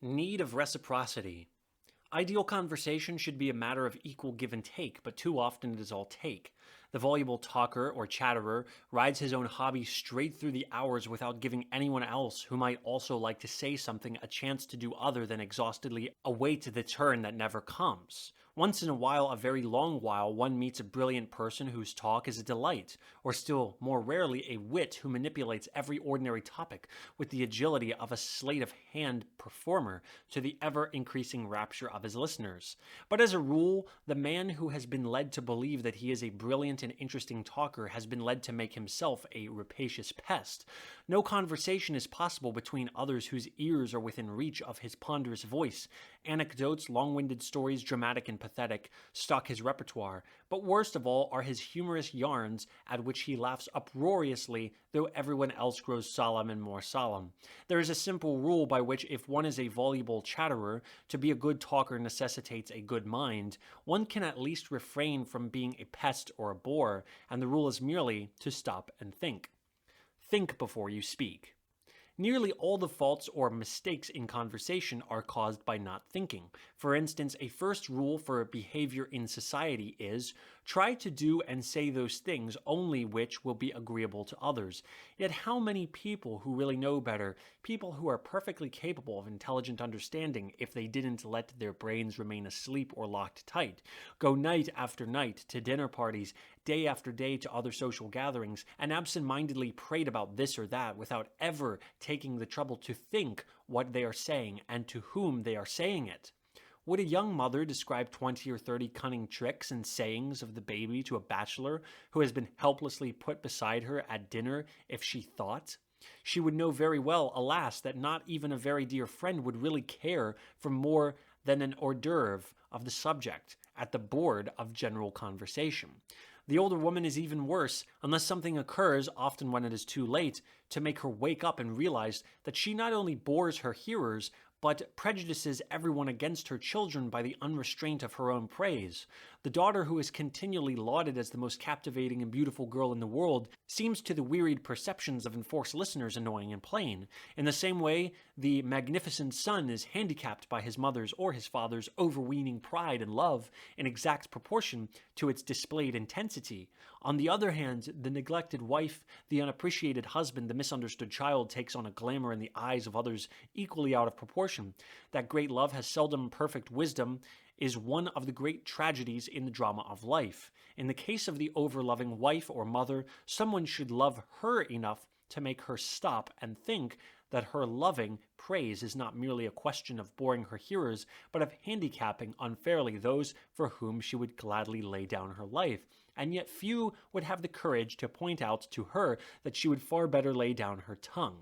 Need of reciprocity. Ideal conversation should be a matter of equal give and take, but too often it is all take. The voluble talker or chatterer rides his own hobby straight through the hours without giving anyone else who might also like to say something a chance to do other than exhaustedly await the turn that never comes. Once in a while, a very long while, one meets a brilliant person whose talk is a delight, or still more rarely, a wit who manipulates every ordinary topic with the agility of a sleight of hand performer to the ever increasing rapture of his listeners. But as a rule, the man who has been led to believe that he is a brilliant and interesting talker has been led to make himself a rapacious pest. No conversation is possible between others whose ears are within reach of his ponderous voice. Anecdotes, long-winded stories, dramatic and pathetic, stock his repertoire, but worst of all are his humorous yarns at which he laughs uproariously, though everyone else grows solemn and more solemn. There is a simple rule by which if one is a voluble chatterer, to be a good talker necessitates a good mind, one can at least refrain from being a pest or a bore, and the rule is merely to stop and think. Think before you speak. Nearly all the faults or mistakes in conversation are caused by not thinking. For instance, a first rule for behavior in society is try to do and say those things only which will be agreeable to others. Yet how many people who really know better, people who are perfectly capable of intelligent understanding if they didn't let their brains remain asleep or locked tight, go night after night to dinner parties, day after day to other social gatherings, and absent-mindedly prate about this or that without ever taking the trouble to think what they are saying and to whom they are saying it? Would a young mother describe 20 or 30 cunning tricks and sayings of the baby to a bachelor who has been helplessly put beside her at dinner if she thought? She would know very well, alas, that not even a very dear friend would really care for more than an hors d'oeuvre of the subject at the board of general conversation. The older woman is even worse, unless something occurs, often when it is too late, to make her wake up and realize that she not only bores her hearers, but prejudices everyone against her children by the unrestraint of her own praise. The daughter who is continually lauded as the most captivating and beautiful girl in the world seems to the wearied perceptions of enforced listeners annoying and plain. In the same way, the magnificent son is handicapped by his mother's or his father's overweening pride and love in exact proportion to its displayed intensity. On the other hand, the neglected wife, the unappreciated husband, the misunderstood child takes on a glamour in the eyes of others equally out of proportion. That great love has seldom perfect wisdom is one of the great tragedies in the drama of life. In the case of the overloving wife or mother, someone should love her enough to make her stop and think that her loving praise is not merely a question of boring her hearers, but of handicapping unfairly those for whom she would gladly lay down her life. And yet few would have the courage to point out to her that she would far better lay down her tongue.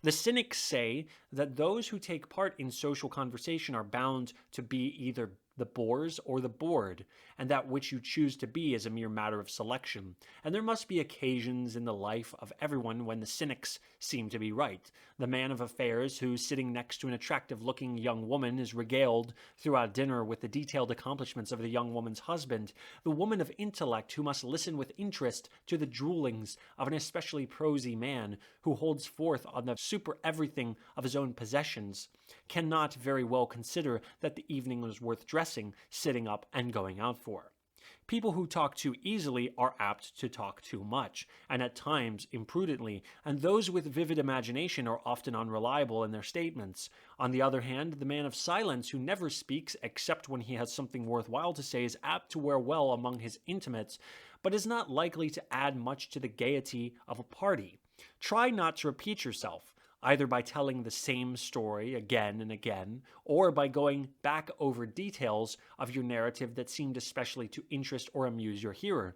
The cynics say that those who take part in social conversation are bound to be either the bores or the bored, and that which you choose to be is a mere matter of selection. And there must be occasions in the life of everyone when the cynics seem to be right. The man of affairs who, sitting next to an attractive-looking young woman, is regaled throughout dinner with the detailed accomplishments of the young woman's husband. The woman of intellect who must listen with interest to the droolings of an especially prosy man who holds forth on the super-everything of his own possessions, cannot very well consider that the evening was worth dressing, sitting up, and going out for. People who talk too easily are apt to talk too much, and at times imprudently, and those with vivid imagination are often unreliable in their statements. On the other hand, the man of silence who never speaks except when he has something worthwhile to say is apt to wear well among his intimates, but is not likely to add much to the gaiety of a party. Try not to repeat yourself, either by telling the same story again and again, or by going back over details of your narrative that seemed especially to interest or amuse your hearer.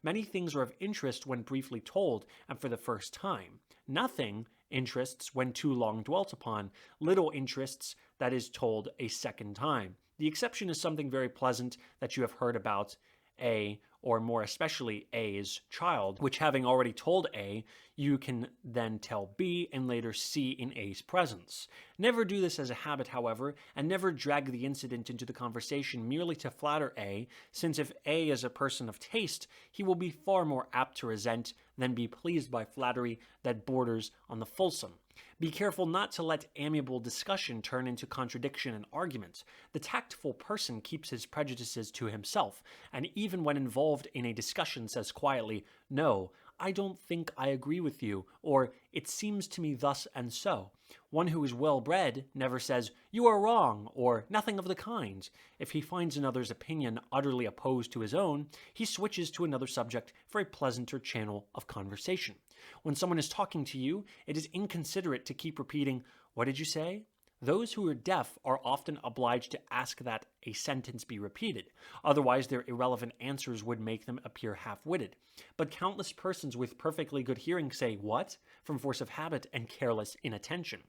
Many things are of interest when briefly told and for the first time. Nothing interests when too long dwelt upon. Little interests that is told a second time. The exception is something very pleasant that you have heard about A, or more especially A's child, which having already told A, you can then tell B and later C in A's presence. Never do this as a habit, however, and never drag the incident into the conversation merely to flatter A, since if A is a person of taste, he will be far more apt to resent than be pleased by flattery that borders on the fulsome. Be careful not to let amiable discussion turn into contradiction and argument. The tactful person keeps his prejudices to himself, and even when involved in a discussion says quietly, "No, I don't think I agree with you," or "It seems to me thus and so." One who is well bred never says, "You are wrong," or "Nothing of the kind." If he finds another's opinion utterly opposed to his own, he switches to another subject for a pleasanter channel of conversation. When someone is talking to you, it is inconsiderate to keep repeating, "What did you say?" Those who are deaf are often obliged to ask that a sentence be repeated, otherwise their irrelevant answers would make them appear half-witted. But countless persons with perfectly good hearing say "what?" from force of habit and careless inattention.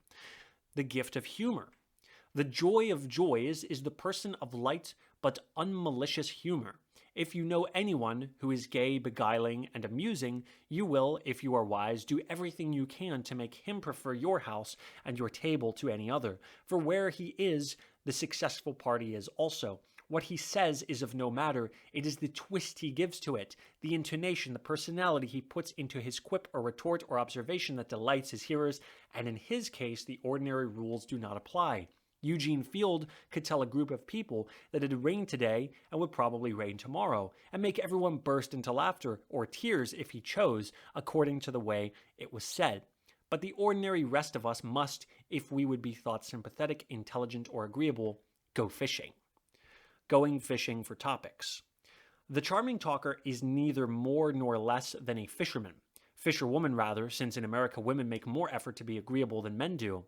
The gift of humor. The joy of joys is the person of light but unmalicious humor. If you know anyone who is gay, beguiling, and amusing, you will, if you are wise, do everything you can to make him prefer your house and your table to any other. For where he is, the successful party is also. What he says is of no matter. It is the twist he gives to it, the intonation, the personality he puts into his quip or retort or observation that delights his hearers, and in his case, the ordinary rules do not apply. Eugene Field could tell a group of people that it had rained today and would probably rain tomorrow, and make everyone burst into laughter or tears if he chose, according to the way it was said. But the ordinary rest of us must, if we would be thought sympathetic, intelligent, or agreeable, go fishing. Going fishing for topics. The charming talker is neither more nor less than a fisherman. Fisherwoman, rather, since in America women make more effort to be agreeable than men do.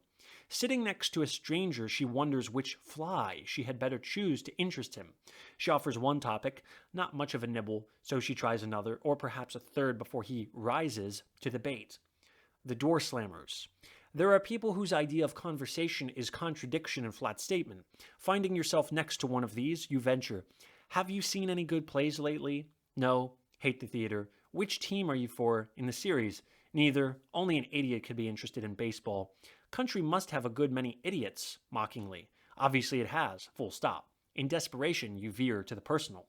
Sitting next to a stranger, she wonders which fly she had better choose to interest him. She offers one topic, not much of a nibble, so she tries another, or perhaps a third before he rises to the bait. The door slammers. There are people whose idea of conversation is contradiction and flat statement. Finding yourself next to one of these, you venture, "Have you seen any good plays lately?" "No. Hate the theater." "Which team are you for in the series?" "Neither. Only an idiot could be interested in baseball." "Country must have a good many idiots," mockingly. "Obviously it has, full stop." In desperation, you veer to the personal.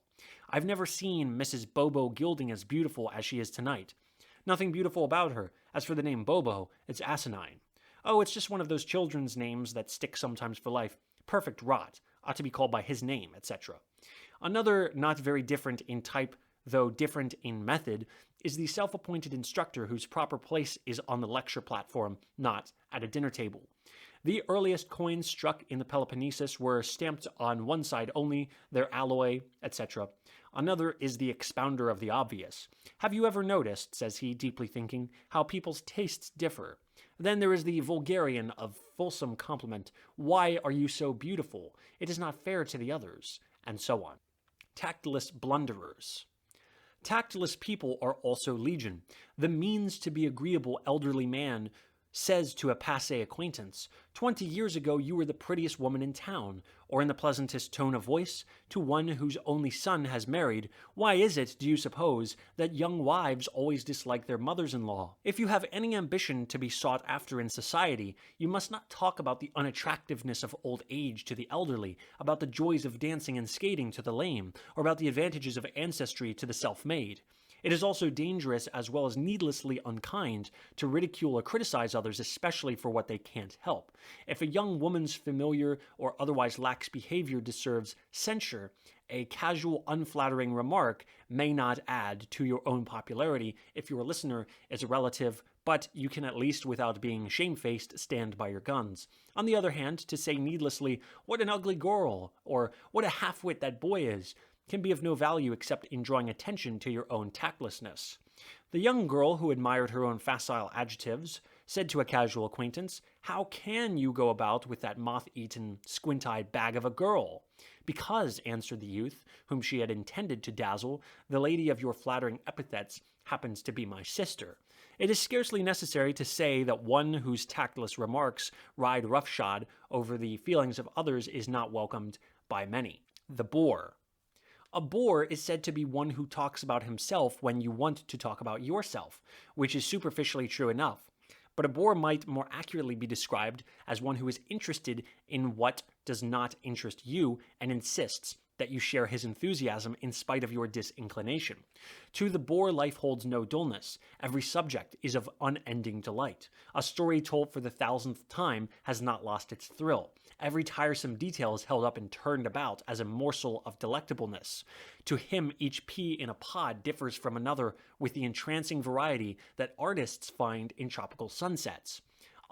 "I've never seen Mrs. Bobo Gilding as beautiful as she is tonight." "Nothing beautiful about her. As for the name Bobo, it's asinine." "Oh, it's just one of those children's names that stick sometimes for life. Perfect rot. Ought to be called by his name, etc." Another, not very different in type, though different in method, is the self-appointed instructor whose proper place is on the lecture platform, not at a dinner table. The earliest coins struck in the Peloponnesus were stamped on one side only, their alloy, etc. Another is the expounder of the obvious. "Have you ever noticed," says he, deeply thinking, "how people's tastes differ?" Then there is the vulgarian of fulsome compliment. "Why are you so beautiful? It is not fair to the others," and so on. Tactless blunderers. Tactless people are also legion. The means to be agreeable elderly man says to a passé acquaintance, "20 years ago you were the prettiest woman in town," or in the pleasantest tone of voice, to one whose only son has married, "Why is it, do you suppose, that young wives always dislike their mothers-in-law?" If you have any ambition to be sought after in society, you must not talk about the unattractiveness of old age to the elderly, about the joys of dancing and skating to the lame, or about the advantages of ancestry to the self-made. It is also dangerous as well as needlessly unkind to ridicule or criticize others, especially for what they can't help. If a young woman's familiar or otherwise lax behavior deserves censure, a casual, unflattering remark may not add to your own popularity if your listener is a relative, but you can at least, without being shamefaced, stand by your guns. On the other hand, to say needlessly, "What an ugly girl," or "What a half-wit that boy is," can be of no value except in drawing attention to your own tactlessness. The young girl who admired her own facile adjectives said to a casual acquaintance, "How can you go about with that moth-eaten, squint-eyed bag of a girl?" "Because," answered the youth, whom she had intended to dazzle, "the lady of your flattering epithets happens to be my sister." It is scarcely necessary to say that one whose tactless remarks ride roughshod over the feelings of others is not welcomed by many. The bore. A bore is said to be one who talks about himself when you want to talk about yourself, which is superficially true enough. But a bore might more accurately be described as one who is interested in what does not interest you and insists that you share his enthusiasm in spite of your disinclination. To the bore, life holds no dullness. Every subject is of unending delight. A story told for the thousandth time has not lost its thrill. Every tiresome detail is held up and turned about as a morsel of delectableness. To him, each pea in a pod differs from another with the entrancing variety that artists find in tropical sunsets.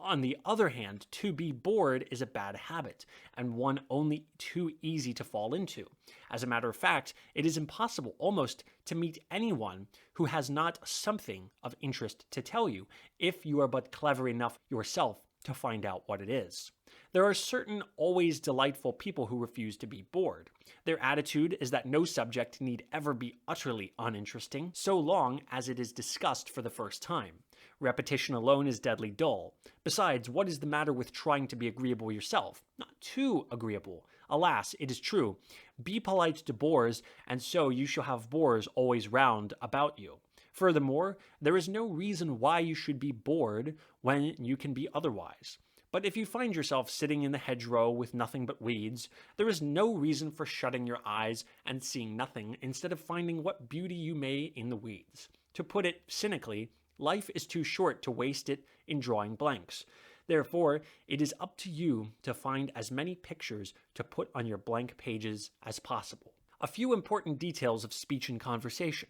On the other hand, to be bored is a bad habit, and one only too easy to fall into. As a matter of fact, it is impossible almost to meet anyone who has not something of interest to tell you, if you are but clever enough yourself to find out what it is. There are certain always delightful people who refuse to be bored. Their attitude is that no subject need ever be utterly uninteresting, so long as it is discussed for the first time. Repetition alone is deadly dull. Besides, what is the matter with trying to be agreeable yourself? Not too agreeable. Alas, it is true. Be polite to bores, and so you shall have bores always round about you. Furthermore, there is no reason why you should be bored when you can be otherwise. But if you find yourself sitting in the hedgerow with nothing but weeds, there is no reason for shutting your eyes and seeing nothing instead of finding what beauty you may in the weeds. To put it cynically, life is too short to waste it in drawing blanks. Therefore, it is up to you to find as many pictures to put on your blank pages as possible. A few important details of speech and conversation.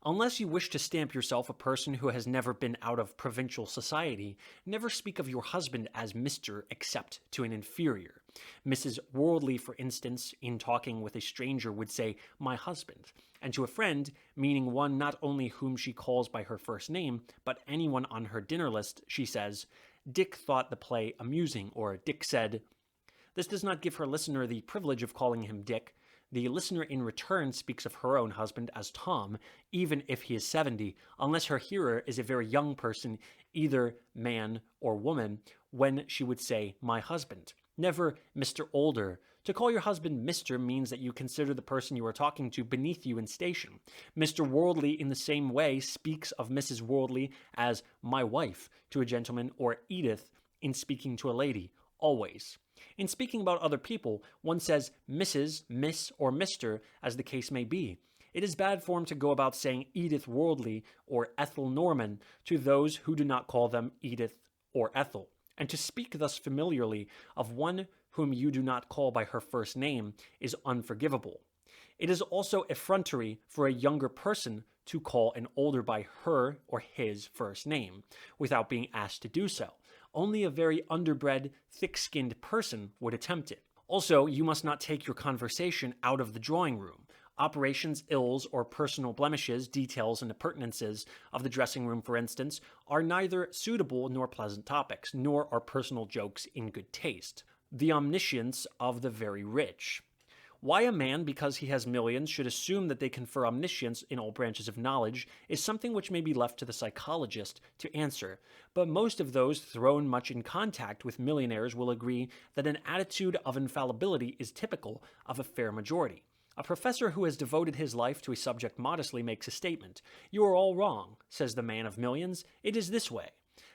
Unless you wish to stamp yourself a person who has never been out of provincial society, never speak of your husband as Mr. except to an inferior. Mrs. Worldly, for instance, in talking with a stranger would say, "my husband," and to a friend, meaning one not only whom she calls by her first name, but anyone on her dinner list, she says, "Dick thought the play amusing," or "Dick said." This does not give her listener the privilege of calling him Dick. The listener in return speaks of her own husband as Tom, even if he is 70, unless her hearer is a very young person, either man or woman, when she would say, "my husband." Never "Mr. Older." To call your husband Mr. means that you consider the person you are talking to beneath you in station. Mr. Worldly, in the same way, speaks of Mrs. Worldly as "my wife" to a gentleman, or Edith in speaking to a lady, always. In speaking about other people, one says Mrs., Miss, or Mr., as the case may be. It is bad form to go about saying Edith Worldly or Ethel Norman to those who do not call them Edith or Ethel, and to speak thus familiarly of one whom you do not call by her first name is unforgivable. It is also effrontery for a younger person to call an older by her or his first name, without being asked to do so. Only a very underbred, thick-skinned person would attempt it. Also, you must not take your conversation out of the drawing room. Operations, ills, or personal blemishes, details, and appurtenances of the dressing room, for instance, are neither suitable nor pleasant topics, nor are personal jokes in good taste. The omniscience of the very rich. Why a man, because he has millions, should assume that they confer omniscience in all branches of knowledge is something which may be left to the psychologist to answer, but most of those thrown much in contact with millionaires will agree that an attitude of infallibility is typical of a fair majority. A professor who has devoted his life to a subject modestly makes a statement. "You are all wrong," says the man of millions. "It is this way."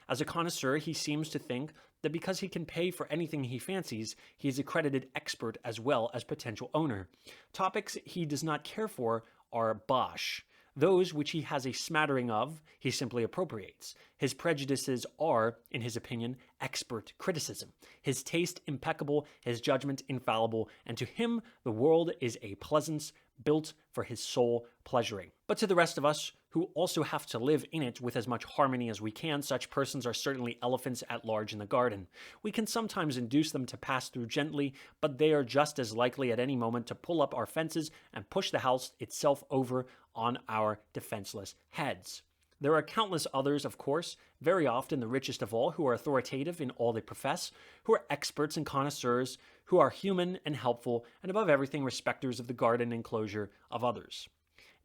As a connoisseur, he seems to think that because he can pay for anything he fancies, he is accredited expert as well as potential owner. Topics he does not care for are bosh. Those which he has a smattering of, he simply appropriates. His prejudices are, in his opinion, expert criticism. His taste impeccable, his judgment infallible, and to him the world is a pleasance built for his sole pleasuring. But to the rest of us, who also have to live in it with as much harmony as we can, such persons are certainly elephants at large in the garden. We can sometimes induce them to pass through gently, but they are just as likely at any moment to pull up our fences and push the house itself over on our defenseless heads. There are countless others, of course, very often the richest of all, who are authoritative in all they profess, who are experts and connoisseurs, who are human and helpful, and above everything respecters of the garden enclosure of others.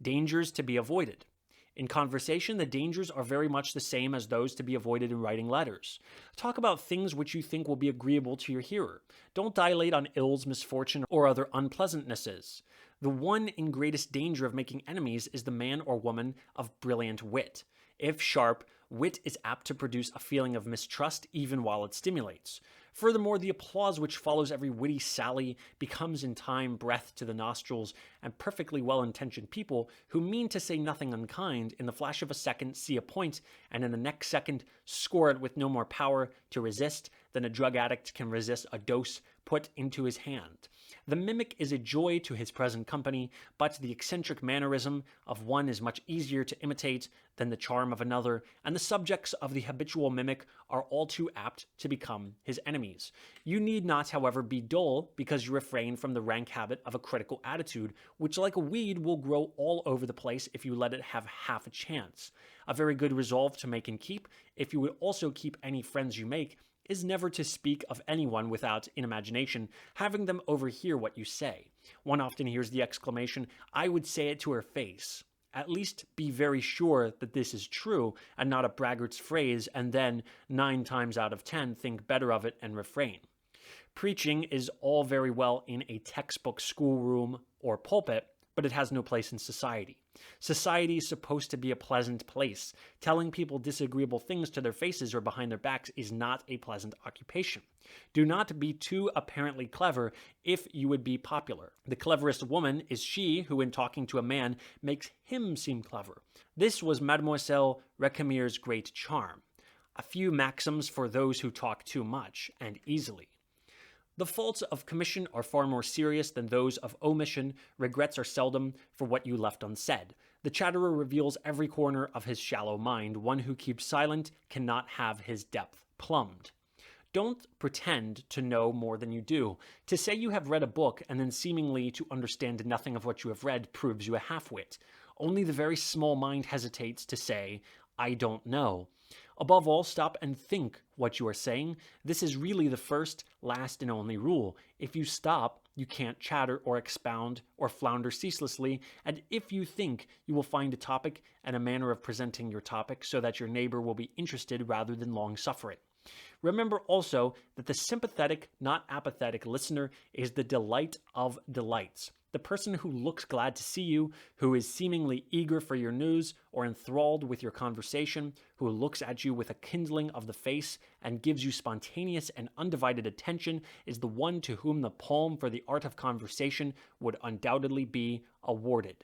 Dangers to be avoided. In conversation, the dangers are very much the same as those to be avoided in writing letters. Talk about things which you think will be agreeable to your hearer. Don't dilate on ills, misfortune, or other unpleasantnesses. The one in greatest danger of making enemies is the man or woman of brilliant wit. If sharp, wit is apt to produce a feeling of mistrust even while it stimulates. Furthermore, the applause which follows every witty sally becomes in time breath to the nostrils, and perfectly well-intentioned people who mean to say nothing unkind in the flash of a second see a point, and in the next second score it with no more power to resist than a drug addict can resist a dose put into his hand. The mimic is a joy to his present company, but the eccentric mannerism of one is much easier to imitate than the charm of another, and the subjects of the habitual mimic are all too apt to become his enemies. You need not, however, be dull because you refrain from the rank habit of a critical attitude, which like a weed will grow all over the place if you let it have half a chance. A very good resolve to make and keep, if you would also keep any friends you make, is never to speak of anyone without, in imagination, having them overhear what you say. One often hears the exclamation, "I would say it to her face." At least be very sure that this is true and not a braggart's phrase, and then 9 times out of 10 think better of it and refrain. Preaching is all very well in a textbook schoolroom or pulpit, but it has no place in society. Society is supposed to be a pleasant place. Telling people disagreeable things to their faces or behind their backs is not a pleasant occupation. Do not be too apparently clever if you would be popular. The cleverest woman is she who, in talking to a man, makes him seem clever. This was Mademoiselle Recamier's great charm. A few maxims for those who talk too much and easily. The faults of commission are far more serious than those of omission. Regrets are seldom for what you left unsaid. The chatterer reveals every corner of his shallow mind. One who keeps silent cannot have his depth plumbed. Don't pretend to know more than you do. To say you have read a book and then seemingly to understand nothing of what you have read proves you a half-wit. Only the very small mind hesitates to say, "I don't know." Above all, stop and think what you are saying. This is really the first, last, and only rule. If you stop, you can't chatter or expound or flounder ceaselessly, and if you think, you will find a topic and a manner of presenting your topic so that your neighbor will be interested rather than long-suffering. Remember also that the sympathetic, not apathetic listener is the delight of delights. The person who looks glad to see you, who is seemingly eager for your news or enthralled with your conversation, who looks at you with a kindling of the face and gives you spontaneous and undivided attention, is the one to whom the palm for the art of conversation would undoubtedly be awarded.